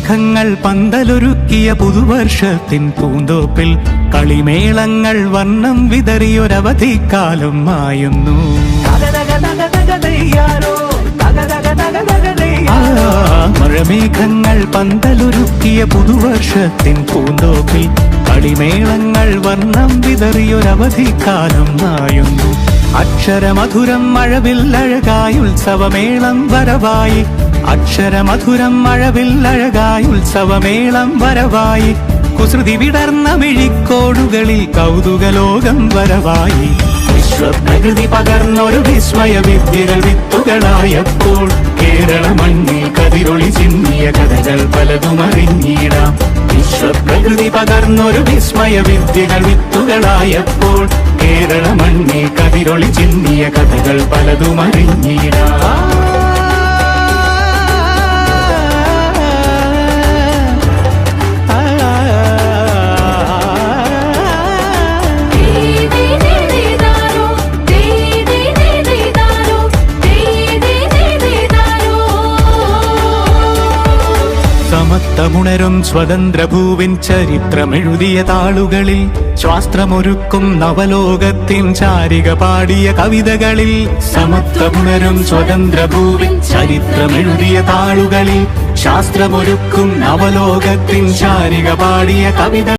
വർണ്ണമേഘങ്ങൾ പന്തലൊരുക്കിയ പുതുവർഷത്തിൻ പൂന്തോപ്പിൽ കളിമേളങ്ങൾ വർണ്ണം വിതറിയൊരവധിക്കാലം മായുന്നു. മഴമേഘങ്ങൾ പന്തലൊരുക്കിയ പുതുവർഷത്തിൻ പൂന്തോപ്പിൽ കളിമേളങ്ങൾ വർണ്ണം വിതറിയൊരവധിക്കാലം മായുന്നു. അക്ഷരമധുരം മഴവില്ലഴകായി ഉത്സവമേളം വരവായി, അക്ഷരമധുരം മഴവില്ലഴകായി ഉത്സവമേളം വരവായി, കുസൃതി വിടർന്ന മിഴിക്കോടുകളിൽ കൗതുകലോകം വരവായി. വിശ്വപ്രകൃതി പകർന്നൊരു വിസ്മയ വിദ്യകൾ വിത്തുകളായപ്പോൾ കേരള മണ്ണിൽ കതിരൊളി ചിന്നിയ കഥകൾ പലതും അറിഞ്ഞിടാം. വിശ്വപ്രകൃതി പകർന്നൊരു വിസ്മയ വിദ്യകൾ വിത്തുകളായപ്പോൾ കേരള മണ്ണിൽ കതിരൊളി ചിന്നിയ കഥകൾ പലതും അറിഞ്ഞിടാം. സമത്വമുണരും സ്വതന്ത്രഭൂവിൻ ചരിത്രമെഴുതിയ താളുകളിൽ, ശാസ്ത്രമൊരുക്കും നവലോകത്തിൻ ചാരിക പാടിയ കവിതകളിൽ. സമത്വമുണരും സ്വതന്ത്രഭൂവിൻ ചരിത്രമെഴുതിയ താളുകളിൽ, ശാസ്ത്രമൊരുക്കും നവലോകത്തിൻ ചാരിക പാടിയ കവിത